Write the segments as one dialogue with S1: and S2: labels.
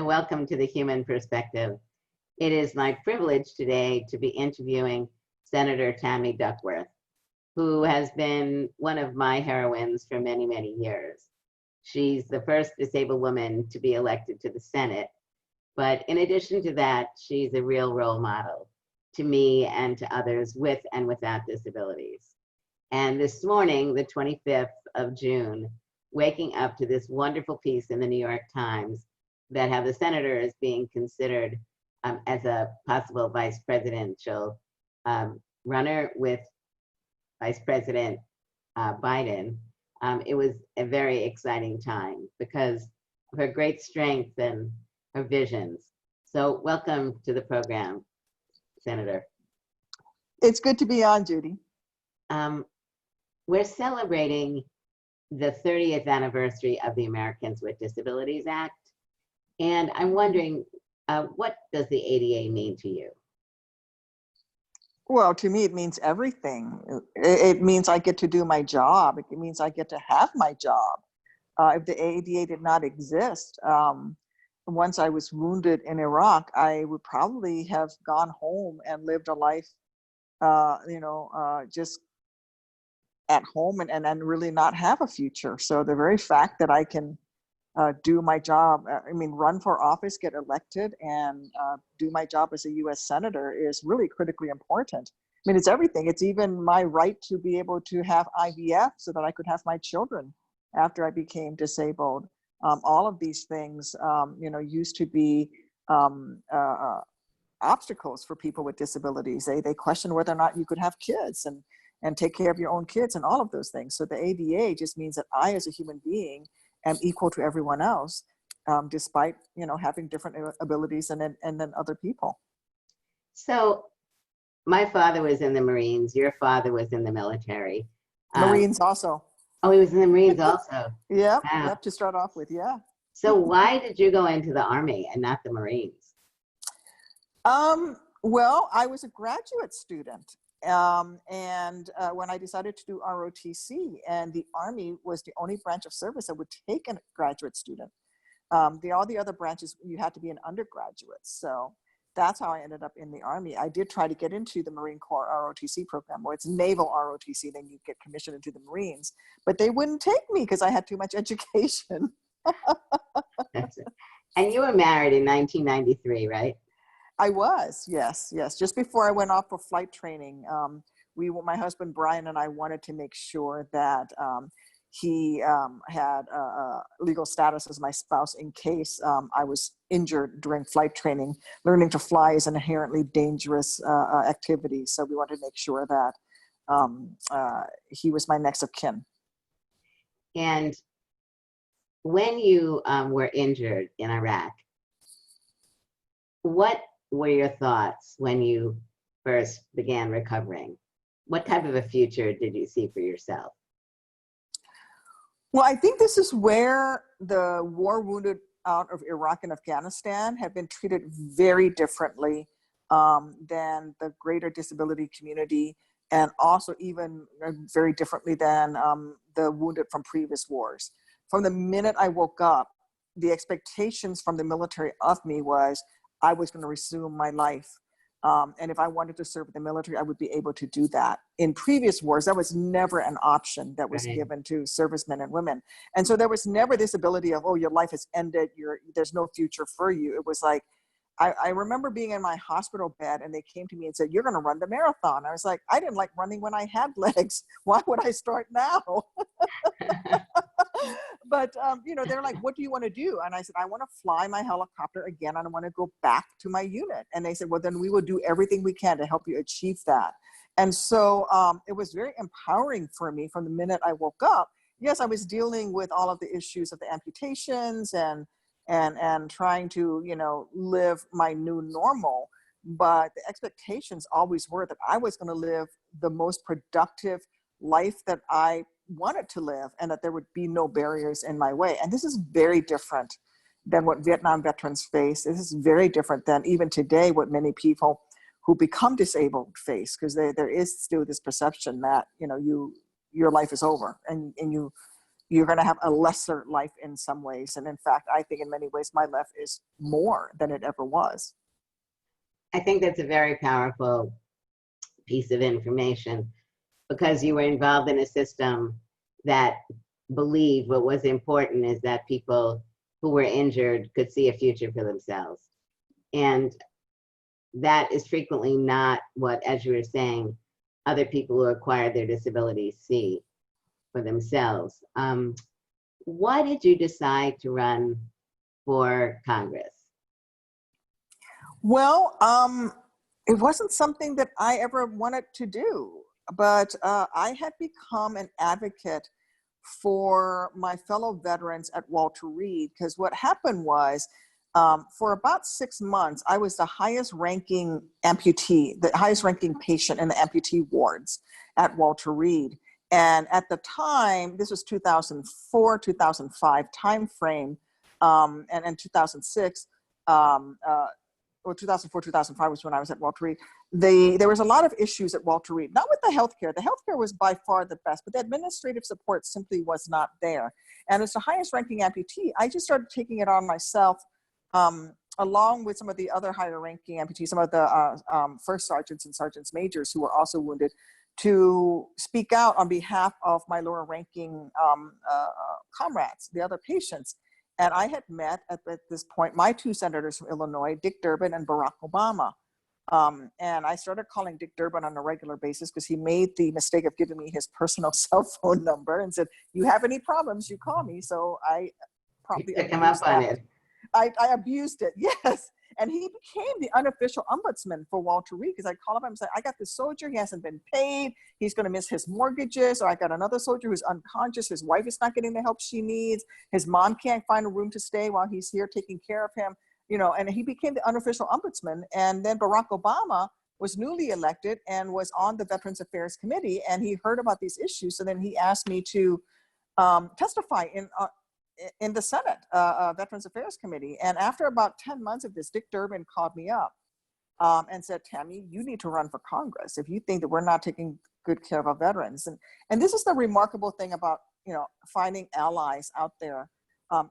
S1: and welcome to the Heumann Perspective. It is my privilege today to be interviewing Senator Tammy Duckworth, who has been one of my heroines for many, many years. She's the first disabled woman to be elected to the Senate, but in addition to that, she's a real role model to me and to others with and without disabilities. And this morning, the 25th of June, waking up to this wonderful piece in the New York Times that how the senator is being considered as a possible vice presidential runner with Vice President Biden, it was a very exciting time because of her great strength and her visions. So welcome to the program, Senator.
S2: It's good to be on, Judy.
S1: We're celebrating the 30th anniversary of the Americans with Disabilities Act. And I'm wondering, what does the ADA mean to you?
S2: Well, to me, it means everything. It means I get to do my job. It means I get to have my job. If the ADA did not exist, once I was wounded in Iraq, I would probably have gone home and lived a life, just at home and really not have a future. So the very fact that I can do my job, run for office, get elected, and do my job as a U.S. Senator is really critically important. I mean, it's everything. It's even my right to be able to have IVF so that I could have my children after I became disabled. All of these things, used to be obstacles for people with disabilities. They question whether or not you could have kids and take care of your own kids and all of those things. So the ADA just means that I, as a human being, am equal to everyone else, despite having different abilities than other people.
S1: So my father was in the Marines. Your father was in the military.
S2: Marines also.
S1: Oh, he was in the Marines also.
S2: Yeah,
S1: Wow.
S2: Yep, to start off with, yeah.
S1: So why did you go into the Army and not the Marines?
S2: Well, I was a graduate student. When I decided to do ROTC, and the Army was the only branch of service that would take a graduate student. All the other branches, you had to be an undergraduate. So that's how I ended up in the Army. I did try to get into the Marine Corps ROTC program, where it's naval ROTC, then you get commissioned into the Marines, but they wouldn't take me because I had too much education.
S1: That's it. And you were married in 1993, right?
S2: I was, yes. Just before I went off for flight training, my husband Brian and I wanted to make sure that he had legal status as my spouse in case I was injured during flight training. Learning to fly is an inherently dangerous activity, so we wanted to make sure that he was my next of kin.
S1: And when you were injured in Iraq, what were your thoughts when you first began recovering? What type of a future did you see for yourself?
S2: Well, I think this is where the war wounded out of Iraq and Afghanistan have been treated very differently than the greater disability community, and also even very differently than the wounded from previous wars. From the minute I woke up, the expectations from the military of me was I was going to resume my life. And if I wanted to serve in the military, I would be able to do that. In previous wars, that was never an option that was given to servicemen and women. And so there was never this ability of, oh, your life has ended, there's no future for you. It was like, I remember being in my hospital bed and they came to me and said, you're going to run the marathon. I was like, I didn't like running when I had legs. Why would I start now? But, they're like, what do you want to do? And I said, I want to fly my helicopter again. And I want to go back to my unit. And they said, well, then we will do everything we can to help you achieve that. And so it was very empowering for me from the minute I woke up. Yes, I was dealing with all of the issues of the amputations and trying to, live my new normal. But the expectations always were that I was going to live the most productive life that I wanted to live, and that there would be no barriers in my way. And this is very different than what Vietnam veterans face. This is very different than even today what many people who become disabled face, because there is still this perception that your life is over and you're going to have a lesser life in some ways. And in fact, I think in many ways, my life is more than it ever was.
S1: I think that's a very powerful piece of information, because you were involved in a system that believed what was important is that people who were injured could see a future for themselves. And that is frequently not what, as you were saying, other people who acquired their disabilities see for themselves. Why did you decide to run for Congress?
S2: Well, it wasn't something that I ever wanted to do, but I had become an advocate for my fellow veterans at Walter Reed, because what happened was, for about 6 months, I was the highest ranking amputee, the highest ranking patient in the amputee wards at Walter Reed. And at the time, this was 2004, 2005 timeframe, and 2006, or 2004, 2005 was when I was at Walter Reed. There was a lot of issues at Walter Reed, not with the healthcare. The healthcare was by far the best, but the administrative support simply was not there. And as the highest ranking amputee, I just started taking it on myself, along with some of the other higher ranking amputees, some of the first sergeants and sergeants majors who were also wounded, to speak out on behalf of my lower ranking comrades, the other patients. And I had met at this point my two senators from Illinois, Dick Durbin and Barack Obama. And I started calling Dick Durbin on a regular basis because he made the mistake of giving me his personal cell phone number and said, "You have any problems, you call me." So I promptly
S1: Pick him up on it.
S2: I abused it, yes. And he became the unofficial ombudsman for Walter Reed, because I call him and say, "I got this soldier, he hasn't been paid, he's going to miss his mortgages," or "I got another soldier who's unconscious, his wife is not getting the help she needs, his mom can't find a room to stay while he's here taking care of him," you know. And he became the unofficial ombudsman. And then Barack Obama was newly elected and was on the Veterans Affairs Committee, and he heard about these issues. So then he asked me to testify in the Senate Veterans Affairs Committee. And after about 10 months of this, Dick Durbin called me up and said, "Tammy, you need to run for Congress if you think that we're not taking good care of our veterans." And this is the remarkable thing about, you know, finding allies out there.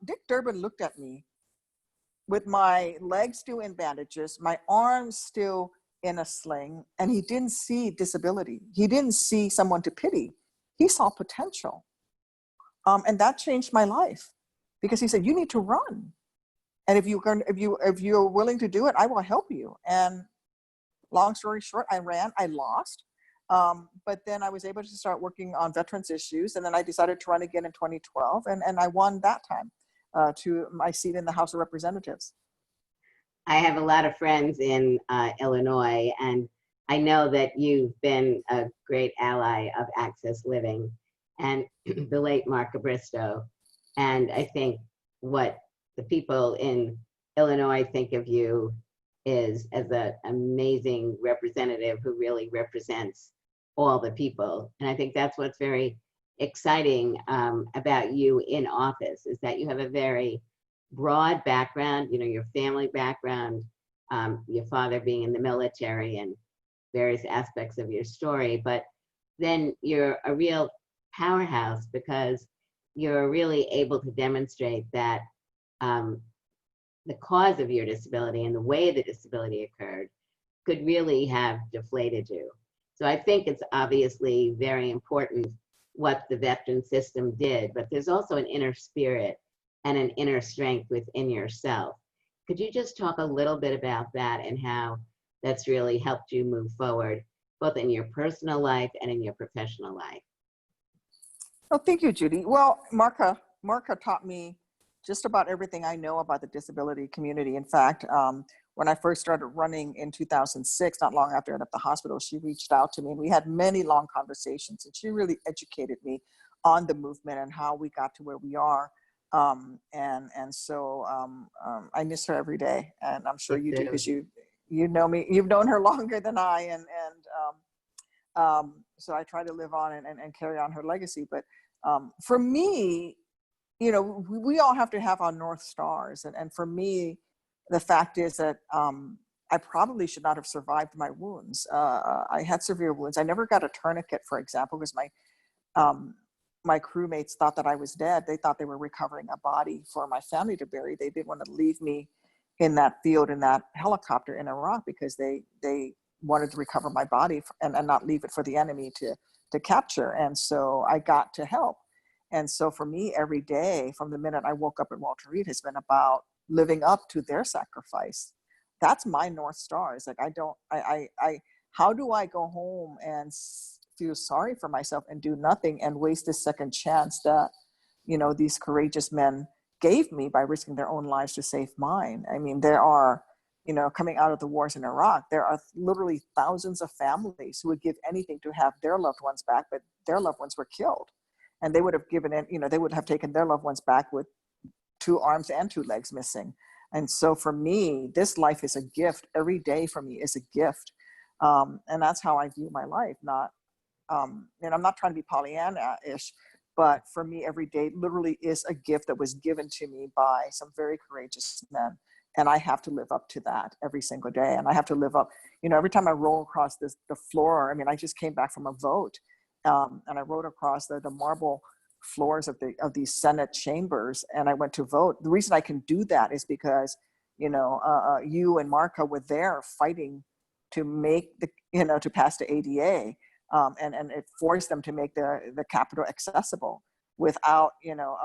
S2: Dick Durbin looked at me with my legs still in bandages, my arms still in a sling, and he didn't see disability. He didn't see someone to pity. He saw potential. And that changed my life, because he said, "You need to run. And if you're willing to do it, I will help you." And long story short, I ran, I lost. But then I was able to start working on veterans issues. And then I decided to run again in 2012. And I won that time to my seat in the House of Representatives.
S1: I have a lot of friends in Illinois, and I know that you've been a great ally of Access Living and the late Mark Abristo. And I think what the people in Illinois think of you is as an amazing representative who really represents all the people. And I think that's what's very exciting about you in office, is that you have a very broad background, you know, your family background, your father being in the military and various aspects of your story, but then you're a real powerhouse because you're really able to demonstrate that the cause of your disability and the way the disability occurred could really have deflated you. So I think it's obviously very important what the veteran system did, but there's also an inner spirit and an inner strength within yourself. Could you just talk a little bit about that and how that's really helped you move forward, both in your personal life and in your professional life?
S2: Oh, thank you, Judy. Well, Marka taught me just about everything I know about the disability community. In fact, when I first started running in 2006, not long after I left the hospital, she reached out to me and we had many long conversations, and she really educated me on the movement and how we got to where we are. So I miss her every day, and I'm sure you do, because you know me, you've known her longer than I, so I try to live on and carry on her legacy. But for me, you know, we all have to have our North Stars. And for me, the fact is that I probably should not have survived my wounds. I had severe wounds. I never got a tourniquet, for example, because my crewmates thought that I was dead. They thought they were recovering a body for my family to bury. They didn't want to leave me in that field, in that helicopter in Iraq, because they wanted to recover my body and not leave it for the enemy to capture. And so I got to help. And so for me, every day from the minute I woke up at Walter Reed has been about living up to their sacrifice. That's my North Star. It's like, how do I go home and feel sorry for myself and do nothing and waste this second chance that, you know, these courageous men gave me by risking their own lives to save mine? I mean, there are, you know, coming out of the wars in Iraq, there are literally thousands of families who would give anything to have their loved ones back, but their loved ones were killed. And they would have given it, you know, they would have taken their loved ones back with 2 arms and 2 legs missing. And so for me, this life is a gift. Every day for me is a gift. And that's how I view my life. Not, and I'm not trying to be Pollyanna-ish, but for me, every day literally is a gift that was given to me by some very courageous men. And I have to live up to that every single day. And I have to live up, you know, every time I roll across the floor. I mean, I just came back from a vote, and I rode across the marble floors of these Senate chambers, and I went to vote. The reason I can do that is because, you know, you and Marka were there fighting to make the, you know, to pass the ADA, and it forced them to make the Capitol accessible without, you know,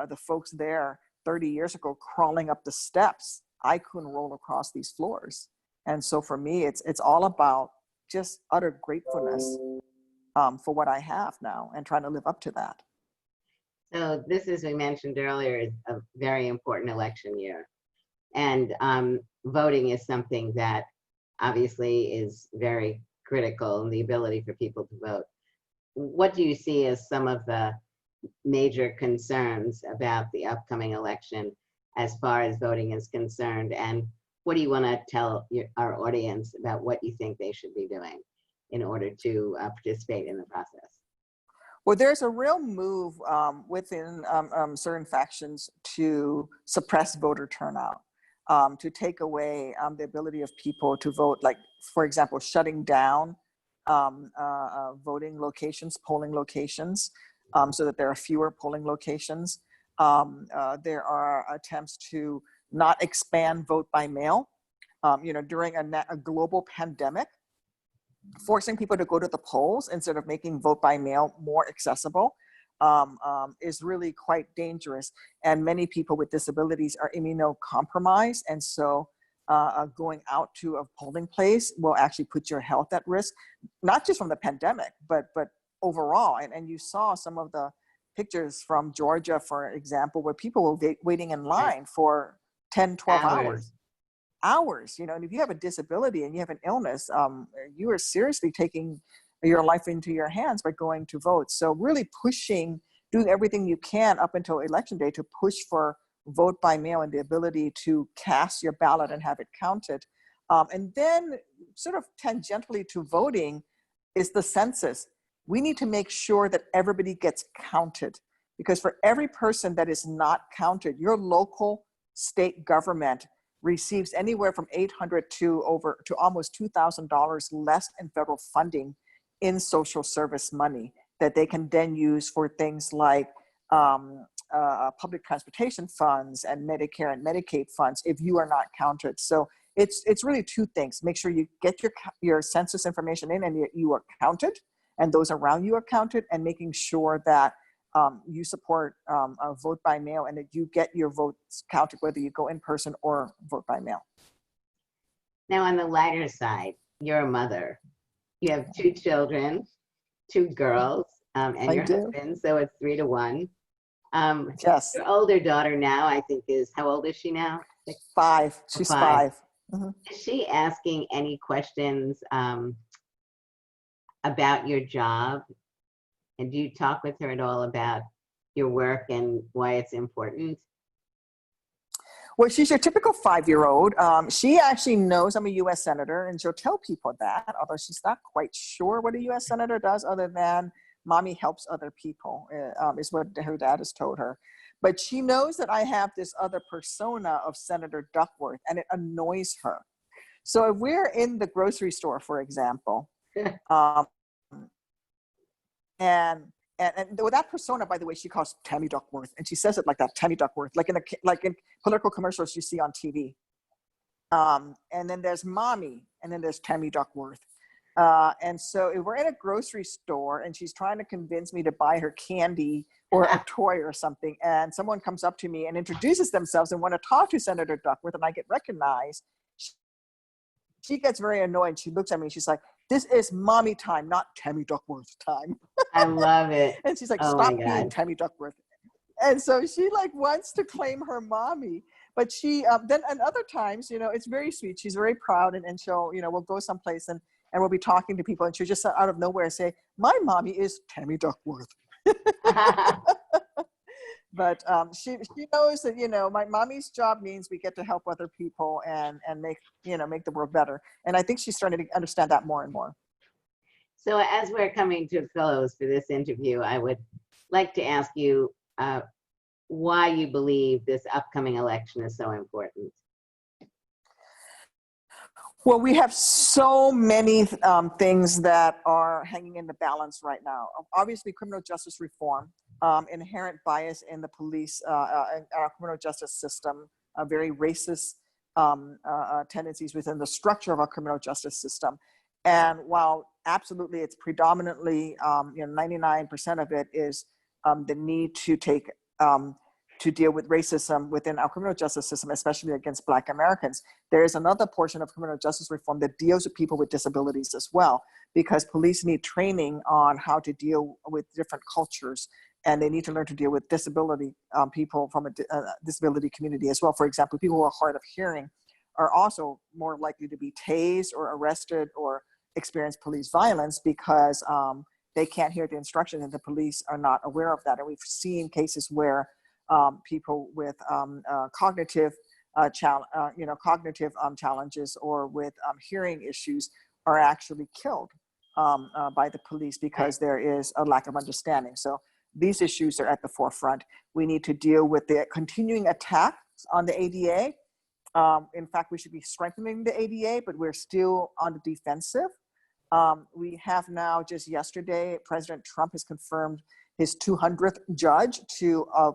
S2: the folks there 30 years ago crawling up the steps. I couldn't roll across these floors. And so for me, it's all about just utter gratefulness for what I have now and trying to live up to that.
S1: So this, as we mentioned earlier, is a very important election year. And voting is something that obviously is very critical in the ability for people to vote. What do you see as some of the major concerns about the upcoming election as far as voting is concerned? And what do you want to tell our audience about what you think they should be doing in order to participate in the process?
S2: Well, there's a real move within certain factions to suppress voter turnout, to take away the ability of people to vote, like, for example, shutting down voting locations, polling locations, so that there are fewer polling locations. There are attempts to not expand vote by mail, you know, during a global pandemic. Forcing people to go to the polls instead of making vote by mail more accessible is really quite dangerous. And many people with disabilities are immunocompromised. And so going out to a polling place will actually put your health at risk, not just from the pandemic, but overall. And you saw some of the pictures from Georgia, for example, where people were waiting in line for 10, 12 hours, you know. And if you have a disability and you have an illness, you are seriously taking your life into your hands by going to vote. So really pushing, doing everything you can up until election day to push for vote by mail and the ability to cast your ballot and have it counted. And then sort of tangentially to voting is the census. We need to make sure that everybody gets counted, because for every person that is not counted, your local state government receives anywhere from $800 to almost $2,000 less in federal funding in social service money that they can then use for things like public transportation funds and Medicare and Medicaid funds if you are not counted. So it's really 2 things. Make sure you get your census information in and you are counted, and those around you are counted, and making sure that you support a vote by mail and that you get your votes counted, whether you go in person or vote by mail.
S1: Now, on the lighter side, you're a mother. You have 2 children, 2 girls, and your husband, so it's 3 to 1.
S2: Yes.
S1: Your older daughter now, I think, is, how old is she now?
S2: 5. She's 5. Mm-hmm.
S1: Is she asking any questions about your job? And do you talk with her at all about your work and why it's important?
S2: Well, she's your typical 5-year-old. She actually knows I'm a U.S. Senator, and she'll tell people that, although she's not quite sure what a U.S. Senator does other than mommy helps other people, is what her dad has told her. But she knows that I have this other persona of Senator Duckworth, and it annoys her. So if we're in the grocery store, for example, and and with that persona, by the way, she calls Tammy Duckworth, and she says it like that, Tammy Duckworth, like in political commercials you see on TV. And then there's Mommy, and then there's Tammy Duckworth. And so if we're in a grocery store and she's trying to convince me to buy her candy or a toy or something, and someone comes up to me and introduces themselves and want to talk to Senator Duckworth, and I get recognized, she gets very annoyed. She looks at me and she's like, "This is Mommy time, not Tammy Duckworth time."
S1: I love it.
S2: And she's like,
S1: Oh my
S2: "Stop being
S1: God.
S2: Tammy Duckworth." And so she like wants to claim her mommy, but she then and other times, it's very sweet. She's very proud, and she'll, we'll go someplace and we'll be talking to people, and she'll just out of nowhere say, "My mommy is Tammy Duckworth." But she knows that, my mommy's job means we get to help other people and make the world better. And I think she's starting to understand that more and more.
S1: So as we're coming to a close for this interview, I would like to ask you why you believe this upcoming election is so important.
S2: Well, we have so many things that are hanging in the balance right now. Obviously, criminal justice reform, inherent bias in the police, in our criminal justice system, very racist tendencies within the structure of our criminal justice system. And while absolutely it's predominantly, 99% of it is the need to take to deal with racism within our criminal justice system, especially against Black Americans. There is another portion of criminal justice reform that deals with people with disabilities as well, because police need training on how to deal with different cultures, and they need to learn to deal with disability people from a disability community as well. For example, people who are hard of hearing are also more likely to be tased or arrested or experience police violence because they can't hear the instructions and the police are not aware of that. And we've seen cases where people with cognitive challenges or with hearing issues are actually killed by the police because there is a lack of understanding. So these issues are at the forefront. We need to deal with the continuing attacks on the ADA. In fact, we should be strengthening the ADA, but we're still on the defensive. We have now, just yesterday, President Trump has confirmed his 200th judge to a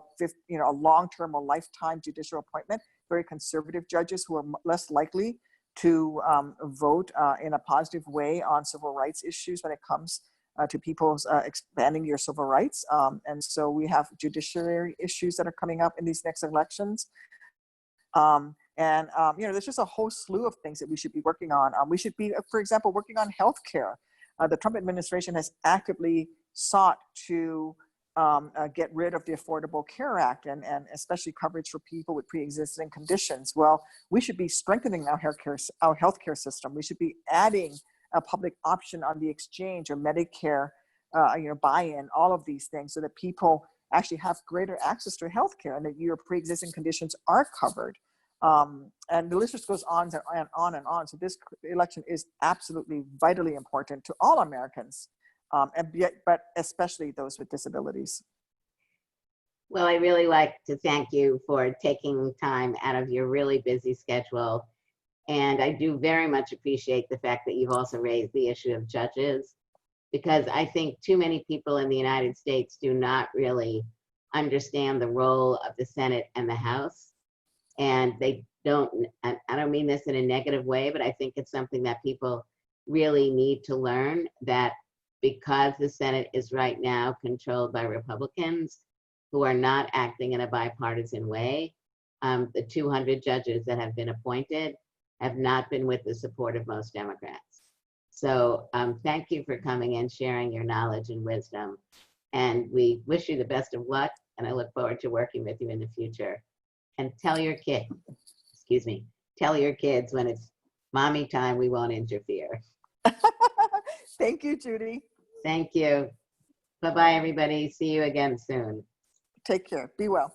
S2: long-term or lifetime judicial appointment, very conservative judges who are less likely to vote in a positive way on civil rights issues when it comes to people's expanding your civil rights. And so we have judiciary issues that are coming up in these next elections. There's just a whole slew of things that we should be working on. We should be, for example, working on healthcare. The Trump administration has actively sought to get rid of the Affordable Care Act and especially coverage for people with pre-existing conditions. Well, we should be strengthening our healthcare system. We should be adding a public option on the exchange or Medicare, buy-in, all of these things so that people actually have greater access to healthcare and that your pre-existing conditions are covered. And the list just goes on and on and on. So this election is absolutely vitally important to all Americans, but especially those with disabilities.
S1: Well, I really like to thank you for taking time out of your really busy schedule. And I do very much appreciate the fact that you've also raised the issue of judges, because I think too many people in the United States do not really understand the role of the Senate and the House. And they don't, I don't mean this in a negative way, but I think it's something that people really need to learn, that because the Senate is right now controlled by Republicans who are not acting in a bipartisan way, the 200 judges that have been appointed have not been with the support of most Democrats. So thank you for coming and sharing your knowledge and wisdom. And we wish you the best of luck, and I look forward to working with you in the future. And tell your kids when it's mommy time, we won't interfere.
S2: Thank you, Judy.
S1: Thank you. Bye-bye, everybody. See you again soon.
S2: Take care. Be well.